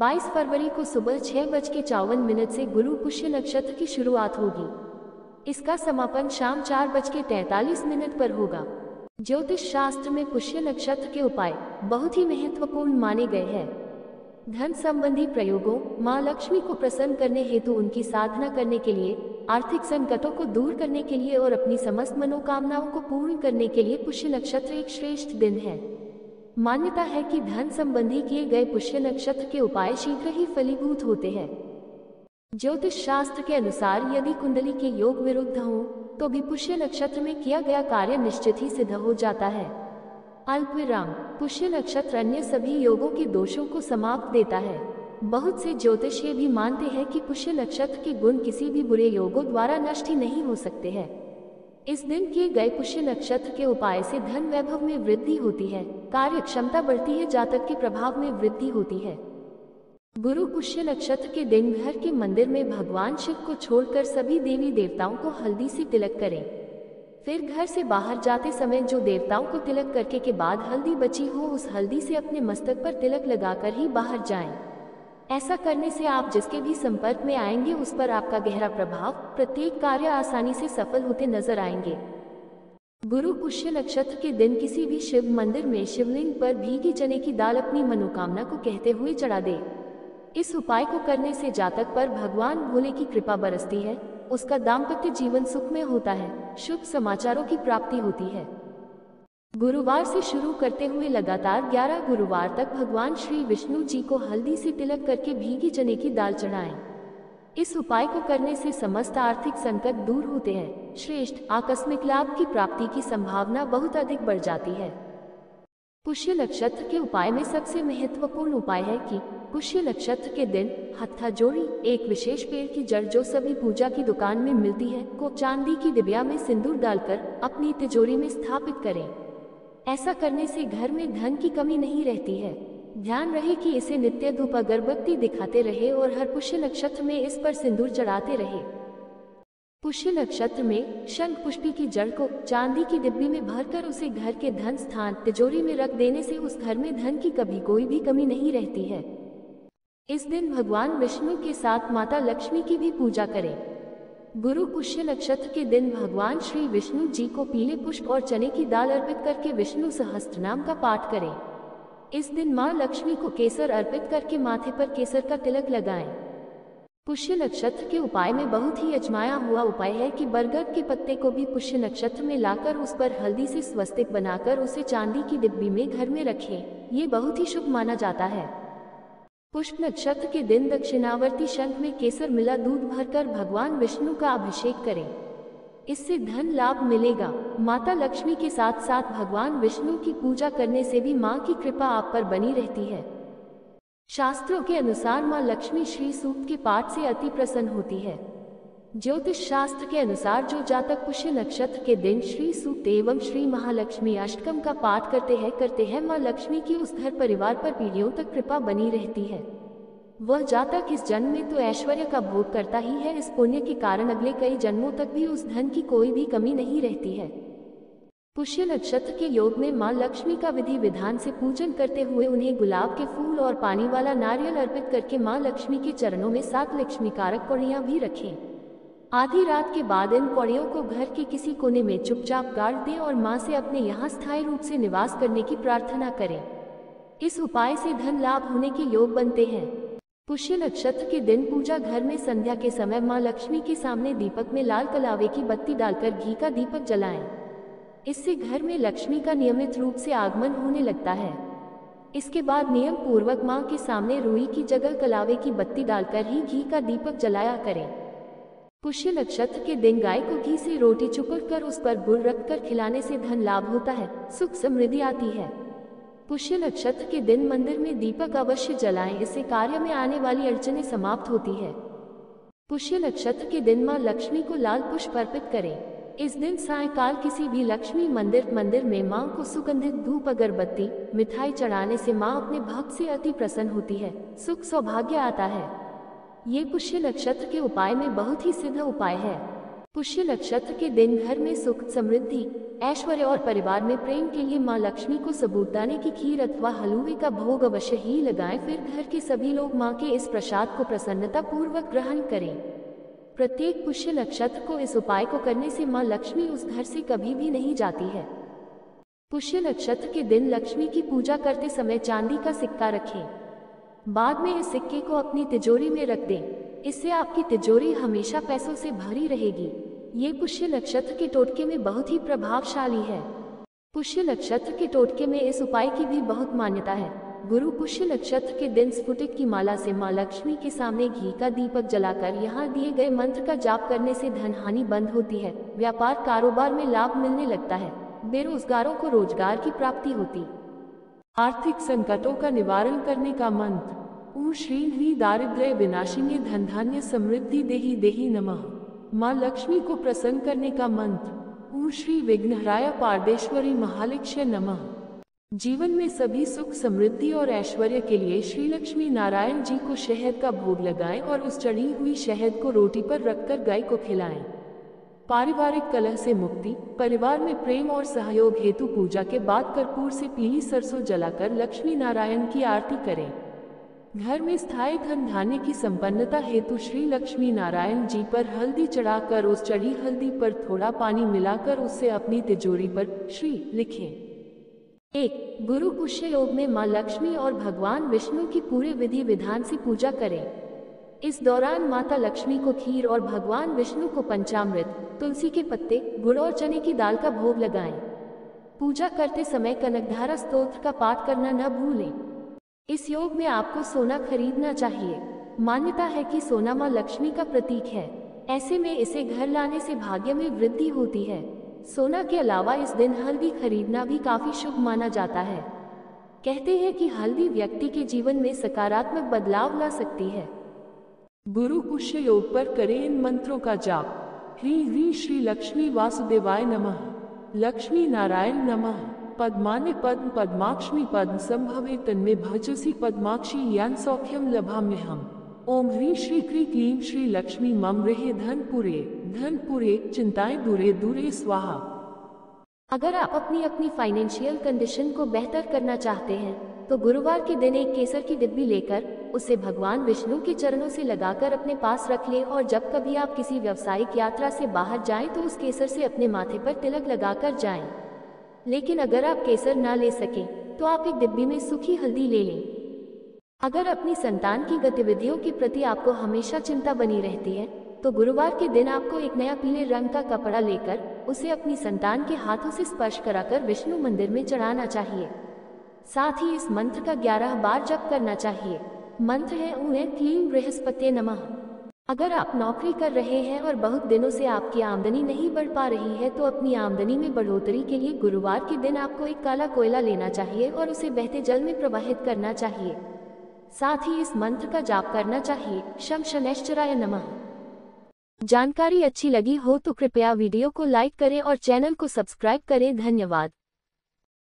22 फरवरी को सुबह 6:54 से गुरु पुष्य नक्षत्र की शुरुआत होगी। इसका समापन शाम 4:43 पर होगा। ज्योतिष शास्त्र में पुष्य नक्षत्र के उपाय बहुत ही महत्वपूर्ण माने गए हैं। धन संबंधी प्रयोगों, माँ लक्ष्मी को प्रसन्न करने हेतु उनकी साधना करने के लिए, आर्थिक संकटों को दूर करने के लिए और अपनी समस्त मनोकामनाओं को पूर्ण करने के लिए पुष्य नक्षत्र एक श्रेष्ठ दिन है। मान्यता है कि धन संबंधी किए गए पुष्य नक्षत्र के उपाय शीघ्र ही फलीभूत होते हैं। ज्योतिष शास्त्र के अनुसार यदि कुंडली के योग विरुद्ध हों तो भी पुष्य नक्षत्र में किया गया कार्य निश्चित ही सिद्ध हो जाता है। अल्पविराम, पुष्य नक्षत्र अन्य सभी योगों के दोषों को समाप्त देता है। बहुत से ज्योतिष ये भी मानते हैं कि पुष्य नक्षत्र के गुण किसी भी बुरे योगों द्वारा नष्ट ही नहीं हो सकते हैं। इस दिन किए गए पुष्य नक्षत्र के उपाय से धन वैभव में वृद्धि होती है, कार्य क्षमता बढ़ती है, जातक के प्रभाव में वृद्धि होती है। गुरु पुष्य नक्षत्र के दिन घर के मंदिर में भगवान शिव को छोड़कर सभी देवी देवताओं को हल्दी से तिलक करें। फिर घर से बाहर जाते समय जो देवताओं को तिलक करके के बाद हल्दी बची हो उस हल्दी से अपने मस्तक पर तिलक लगाकर ही बाहर जाएं। ऐसा करने से आप जिसके भी संपर्क में आएंगे उस पर आपका गहरा प्रभाव, प्रत्येक कार्य आसानी से सफल होते नजर आएंगे। गुरु पुष्य नक्षत्र के दिन किसी भी शिव मंदिर में शिवलिंग पर भीगी चने की दाल अपनी मनोकामना को कहते हुए चढ़ा दे। इस उपाय को करने से जातक पर भगवान भोले की कृपा बरसती है, उसका दाम्पत्य जीवन सुखमय होता है, शुभ समाचारों की प्राप्ति होती है। गुरुवार से शुरू करते हुए लगातार 11 गुरुवार तक भगवान श्री विष्णु जी को हल्दी से तिलक करके भीगी चने की दाल चढ़ाएं। इस उपाय को करने से समस्त आर्थिक संकट दूर होते हैं। श्रेष्ठ आकस्मिक लाभ की प्राप्ति की संभावना बहुत अधिक बढ़ जाती है। पुष्य नक्षत्र के उपाय में सबसे महत्वपूर्ण उपाय है कि पुष्य नक्षत्र के दिन हत्था जोड़ी, एक विशेष पेड़ की जड़ जो सभी पूजा की दुकान में मिलती है, को चांदी की डिबिया में सिंदूर डालकर अपनी तिजोरी में स्थापित करें। ऐसा करने से घर में धन की कमी नहीं रहती है। ध्यान रहे कि इसे नित्य धूप अगरबत्ती दिखाते रहे और हर पुष्य नक्षत्र में इस पर सिंदूर चढ़ाते रहे। पुष्य नक्षत्र में शंख पुष्पी की जड़ को चांदी की डिब्बी में भरकर उसे घर के धन स्थान तिजोरी में रख देने से उस घर में धन की कभी कोई भी कमी नहीं रहती है। इस दिन भगवान विष्णु के साथ माता लक्ष्मी की भी पूजा करें। गुरु पुष्य नक्षत्र के दिन भगवान श्री विष्णु जी को पीले पुष्प और चने की दाल अर्पित करके विष्णु सहस्त्रनाम का पाठ करें। इस दिन मां लक्ष्मी को केसर अर्पित करके माथे पर केसर का तिलक लगाएं। पुष्य नक्षत्र के उपाय में बहुत ही अजमाया हुआ उपाय है कि बरगद के पत्ते को भी पुष्य नक्षत्र में लाकर उस पर हल्दी से स्वस्तिक बनाकर उसे चांदी की डिब्बी में घर में रखें। ये बहुत ही शुभ माना जाता है। पुष्य नक्षत्र के दिन दक्षिणावर्ती शंख में केसर मिला दूध भरकर भगवान विष्णु का अभिषेक करें। इससे धन लाभ मिलेगा। माता लक्ष्मी के साथ साथ भगवान विष्णु की पूजा करने से भी माँ की कृपा आप पर बनी रहती है। शास्त्रों के अनुसार माँ लक्ष्मी श्री सूक्त के पाठ से अति प्रसन्न होती है। ज्योतिष शास्त्र के अनुसार जो जातक पुष्य नक्षत्र के दिन श्री सूक्त एवं श्री महालक्ष्मी अष्टकम का पाठ करते हैं माँ लक्ष्मी की उस घर परिवार पर पीढ़ियों तक कृपा बनी रहती है। वह जातक इस जन्म में तो ऐश्वर्य का भोग करता ही है, इस पुण्य के कारण अगले कई जन्मों तक भी उस धन की कोई भी कमी नहीं रहती है। पुष्य नक्षत्र के योग में माँ लक्ष्मी का विधि विधान से पूजन करते हुए उन्हें गुलाब के फूल और पानी वाला नारियल अर्पित करके माँ लक्ष्मी के चरणों में 7 लक्ष्मी कारक पौड़ियां भी रखें। आधी रात के बाद इन पौड़ियों को घर के किसी कोने में चुपचाप गाड़ दें और माँ से अपने यहाँ स्थायी रूप से निवास करने की प्रार्थना करें। इस उपाय से धन लाभ होने के योग बनते हैं। पुष्य नक्षत्र के दिन पूजा घर में संध्या के समय माँ लक्ष्मी के सामने दीपक में लाल कलावे की बत्ती डालकर घी का दीपक जलाएं। इससे घर में लक्ष्मी का नियमित रूप से आगमन होने लगता है। इसके बाद नियम पूर्वक माँ के सामने रुई की जगह कलावे की बत्ती डालकर ही घी का दीपक जलाया करें। पुष्य नक्षत्र के दिन गाय को घी से रोटी चुपड़ कर उस पर गुड़ रखकर खिलाने से धन लाभ होता है, सुख समृद्धि आती है। पुष्य नक्षत्र के दिन मंदिर में दीपक अवश्य जलाएं, इससे कार्य में आने वाली अड़चनें समाप्त होती है। पुष्य नक्षत्र के दिन मां लक्ष्मी को लाल पुष्प अर्पित करें। इस दिन सायंकाल किसी भी लक्ष्मी मंदिर में मां को सुगंधित धूप अगरबत्ती मिठाई चढ़ाने से मां अपने भक्त से अति प्रसन्न होती है, सुख सौभाग्य आता है। ये पुष्य नक्षत्र के उपाय में बहुत ही सिद्ध उपाय है। पुष्य नक्षत्र के दिन घर में सुख, समृद्धि, ऐश्वर्य और परिवार में प्रेम के लिए माँ लक्ष्मी को साबूदाने की खीर अथवा हलवे का भोग अवश्य ही लगाएं। फिर घर के सभी लोग माँ के इस प्रसाद को प्रसन्नता पूर्वक ग्रहण करें। प्रत्येक पुष्य नक्षत्र को इस उपाय को करने से माँ लक्ष्मी उस घर से कभी भी नहीं जाती है। पुष्य नक्षत्र के दिन लक्ष्मी की पूजा करते समय चांदी का सिक्का रखें। बाद में इस सिक्के को अपनी तिजोरी में रख दें। इससे आपकी तिजोरी हमेशा पैसों से भरी रहेगी। ये पुष्य नक्षत्र के टोटके में बहुत ही प्रभावशाली है। पुष्य नक्षत्र के टोटके में इस उपाय की भी बहुत मान्यता है। गुरु पुष्य नक्षत्र के दिन स्फटिक की माला से माँ लक्ष्मी के सामने घी का दीपक जलाकर यहाँ दिए गए मंत्र का जाप करने से धन हानि बंद होती है, व्यापार कारोबार में लाभ मिलने लगता है, बेरोजगारों को रोजगार की प्राप्ति होती। आर्थिक संकटों का निवारण करने का मंत्र। ओम श्री ह्रीं दारिद्र्य विनाशिनी धन धान्य समृद्धि देहि देहि नमः। माँ लक्ष्मी को प्रसन्न करने का मंत्र। ओम श्री विघ्नहराय पारदेश्वरी महालक्ष्य नमः। जीवन में सभी सुख, समृद्धि और ऐश्वर्य के लिए श्री लक्ष्मी नारायण जी को शहद का भोग लगाएं और उस चढ़ी हुई शहद को रोटी पर रखकर गाय को खिलाएं। पारिवारिक कलह से मुक्ति, परिवार में प्रेम और सहयोग हेतु पूजा के बाद कर्पूर से पीली सरसों जलाकर लक्ष्मी नारायण की आरती करें। घर में स्थायी धन धान्य की संपन्नता हेतु श्री लक्ष्मी नारायण जी पर हल्दी चढ़ाकर उस चढ़ी हल्दी पर थोड़ा पानी मिलाकर उससे अपनी तिजोरी पर श्री लिखें। 1. गुरु पुष्य योग में माँ लक्ष्मी और भगवान विष्णु की पूरे विधि विधान से पूजा करें। इस दौरान माता लक्ष्मी को खीर और भगवान विष्णु को पंचामृत, तुलसी के पत्ते, गुड़ और चने की दाल का भोग लगाएं। पूजा करते समय कनकधारा स्तोत्र का पाठ करना न भूलें। इस योग में आपको सोना खरीदना चाहिए। मान्यता है कि सोना माँ लक्ष्मी का प्रतीक है, ऐसे में इसे घर लाने से भाग्य में वृद्धि होती है। सोना के अलावा इस दिन हल्दी खरीदना भी काफी शुभ माना जाता है। कहते हैं कि हल्दी व्यक्ति के जीवन में सकारात्मक बदलाव ला सकती है। गुरु पुष्य योग पर करें इन मंत्रों का जाप। ह्रीं ह्रीं श्री लक्ष्मी वासुदेवाय नमः। लक्ष्मी नारायण नमः। पद्माने पद्म पद्माक्ष्मी पद्म संभवे तन्मे भजसी पद्माक्षी यान सौख्यम लभाम्यहम्। ओम ह्रीं श्री क्री क्लीं श्री लक्ष्मी मम रहे धनपुरे चिंताएं दूरे दूरे स्वाहा। अगर आप अपनी फाइनेंशियल कंडीशन को बेहतर करना चाहते हैं तो गुरुवार के दिन एक केसर की डिब्बी लेकर उसे भगवान विष्णु के चरणों से लगाकर अपने पास रख लें और जब कभी आप किसी व्यावसायिक यात्रा से बाहर जाएं तो उस केसर से अपने माथे पर तिलक लगाकर जाएं। लेकिन अगर आप केसर ना ले सकें तो आप एक डिब्बी में सूखी हल्दी ले लें। अगर अपनी संतान की गतिविधियों के प्रति आपको हमेशा चिंता बनी रहती है तो गुरुवार के दिन आपको एक नया पीले रंग का कपड़ा लेकर उसे अपनी संतान के हाथों से स्पर्श कराकर विष्णु मंदिर में चढ़ाना चाहिए। साथ ही इस मंत्र का 11 बार जप करना चाहिए। मंत्र है ओम क्लीं बृहस्पते नमः। अगर आप नौकरी कर रहे हैं और बहुत दिनों से आपकी आमदनी नहीं बढ़ पा रही है तो अपनी आमदनी में बढ़ोतरी के लिए गुरुवार के दिन आपको एक काला कोयला लेना चाहिए और उसे बहते जल में प्रवाहित करना चाहिए। साथ ही इस मंत्र का जाप करना चाहिए। शं शनैश्चराय नमः। जानकारी अच्छी लगी हो तो कृपया वीडियो को लाइक करें और चैनल को सब्सक्राइब करें। धन्यवाद।